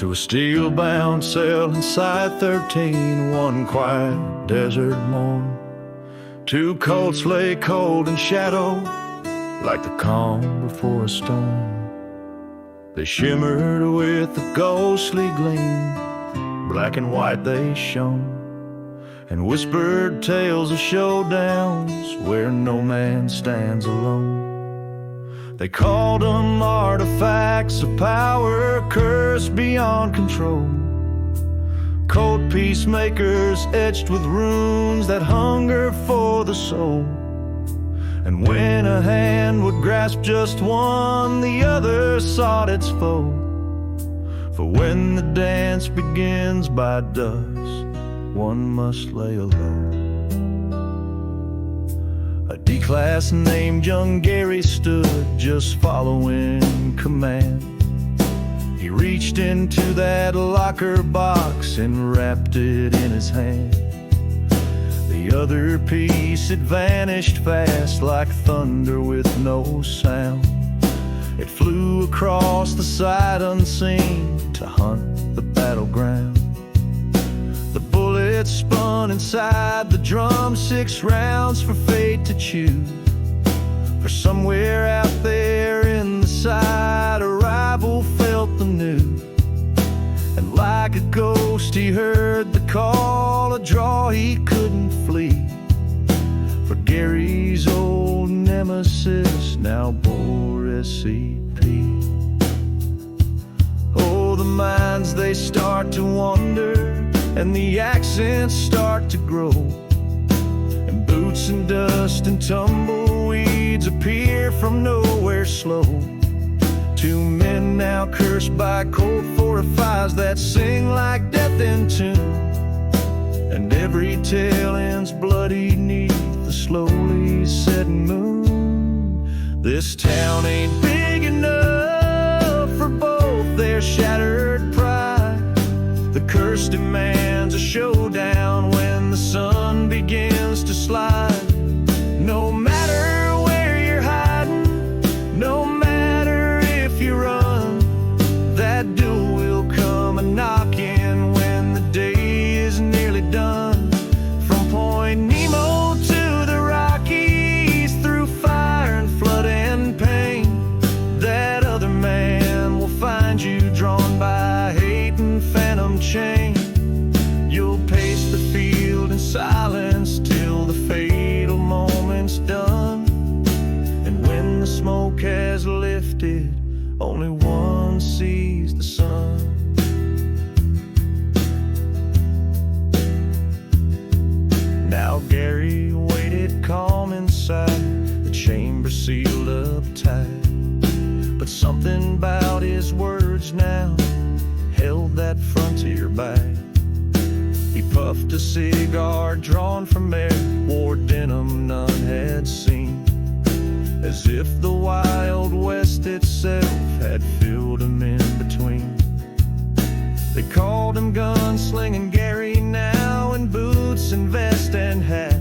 to a steel-bound cell inside 13 one quiet desert morn. Two colts lay cold in shadow, like the calm before a storm. They shimmered with a ghostly gleam, black and white they shone, and whispered tales of showdowns where no man stands alone. They called them artifacts of power, cursed beyond control. Cold peacemakers etched with runes that hunger for the soul. And when a hand would grasp just one, the other sought its foe. For when the dance begins by dusk, one must lay low. A D-class named young Garry stood just following command. He reached into that locker box and wrapped it in his hand. The other piece had vanished fast like thunder with no sound. It flew across the side unseen to hunt the battleground. The bullet spun inside the drum, 6 rounds for fate to choose. For somewhere out there in the side, a rival felt the news. And like a ghost he heard the call, a draw he couldn't flee. For Garry's old nemesis now bore SCP. Oh, the minds they start to wander, and the accents start to grow, and boots and dust and tumbleweeds appear from nowhere slow. 2 men now cursed by cold 45s that sing like death in tune, and every tale ends bloody 'neath the slowly setting moon. This town ain't big enough for both their shattered pride. The curse demands a showdown when the sun begins to slide. No matter where you're hiding, no matter if you run, that duel will come a knocking when the day is nearly done. From Point Nemo to the Rockies, through fire and flood and pain, that other man will find you drawn by hate and phantom chain. You'll pace the field in silence till the fatal moment's done. And when the smoke has lifted, only one sees the sun. Now Garry waited calm inside, the chamber sealed up tight. But something about his words now held that frontier back. He puffed a cigar drawn from air, wore denim none had seen, as if the Wild West itself had filled him in between. They called him Gunslingin Garry now, in boots and vest and hat.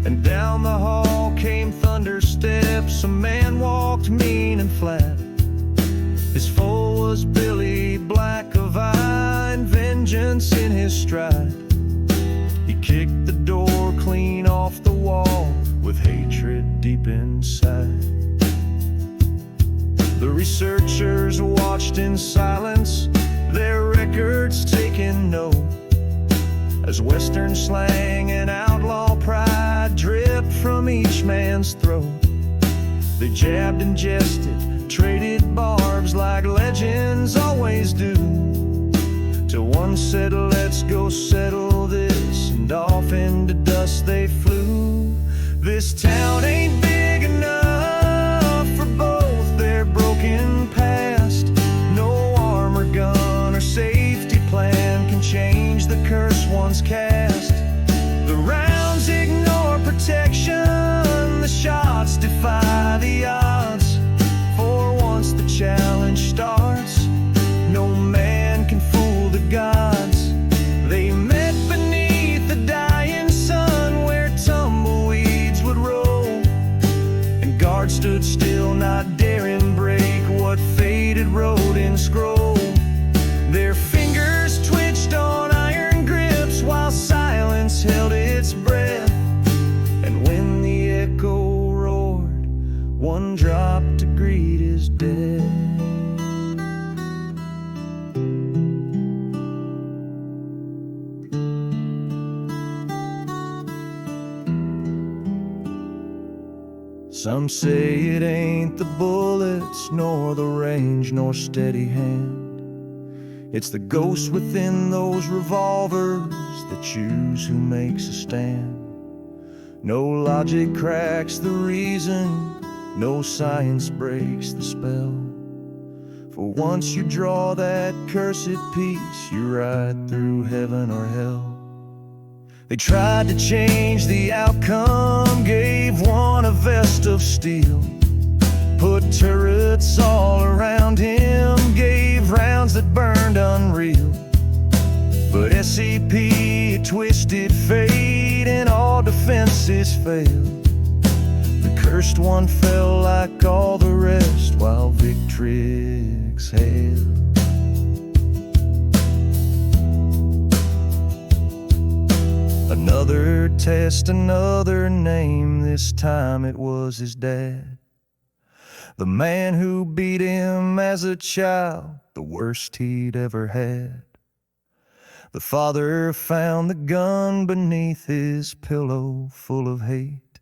And down the hall came thunder steps, a man walked mean and flat. His foe was Billy, black of eye, and vengeance in his stride. He kicked the door clean off the wall with hatred deep inside. The researchers watched in silence, their records taking note, as Western slang and outlaw pride dripped from each man's throat. They jabbed and jested, traded barbs like legends always do, till one said, "Let's go settle this," and off into dust they flew. This town ain't big enough for both their broken past. No armor, gun, or safety plan can change the curse once cast. The rounds ignore protection, the shots defy the odds. For once the challenge starts, no man can fool the gods. They met beneath the dying sun, where tumbleweeds would roll, and guards stood still, not daring break what fate had wrote in scroll. Some say it ain't the bullets, nor the range, nor steady hand. It's the ghost within those revolvers that choose who makes a stand. No logic cracks the reason, no science breaks the spell. For once you draw that cursed piece, you're right through heaven or hell. They tried to change the outcome, gave one a vest of steel, put turrets all around him, gave rounds that burned unreal. But SCP twisted fate and all defenses failed. The cursed one fell like all the rest while victory exhaled. Another test, another name, this time it was his dad. The man who beat him as a child, the worst he'd ever had. The father found the gun beneath his pillow full of hate,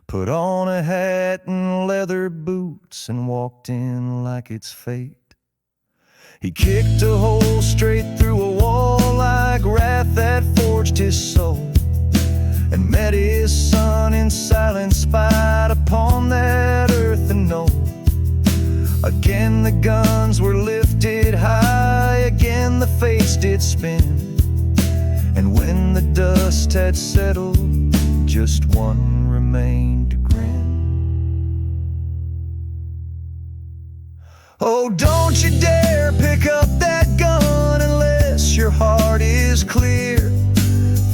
put on a hat and leather boots and walked in like it's fate. He kicked a hole straight through a wall like wrath that forged his soul, and met his son in silent spite upon that earthen knoll. Again the guns were lifted high, again the fates did spin, and when the dust had settled, just one remained to grin. Oh, don't you dare pick up that gun unless your heart is clear,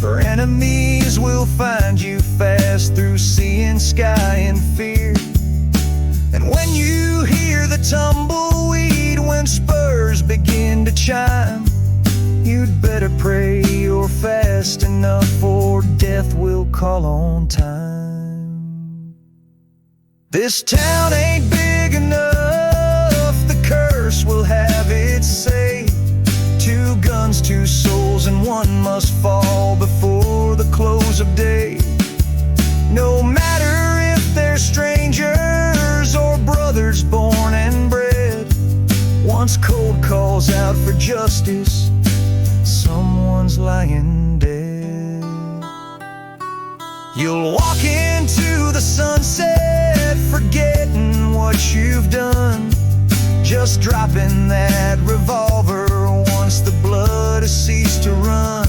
for enemies will find you fast through sea and sky in fear. And when you hear the tumbleweed, when spurs begin to chime, you'd better pray you're fast enough, for death will call on time. This town ain't big enough, the curse will have its say. 2 guns, 2 souls, and one must fall before the close of day. No matter if they're strangers or brothers born and bred, once cold calls out for justice, someone's lying dead. You'll walk into the sunset, forgetting what you've done, just dropping that revolver once the blood has ceased to run.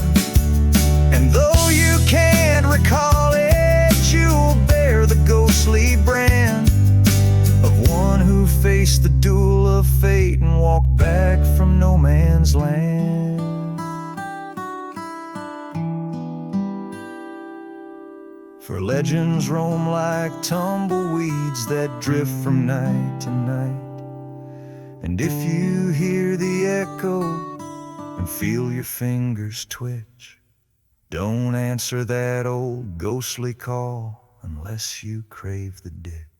And though you can't recall it, you'll bear the ghostly brand of one who faced the duel of fate and walked back from no man's land. For legends roam like tumbleweeds that drift from night to night, and if you hear the echo and feel your fingers twitch, don't answer that old ghostly call unless you crave the ditch.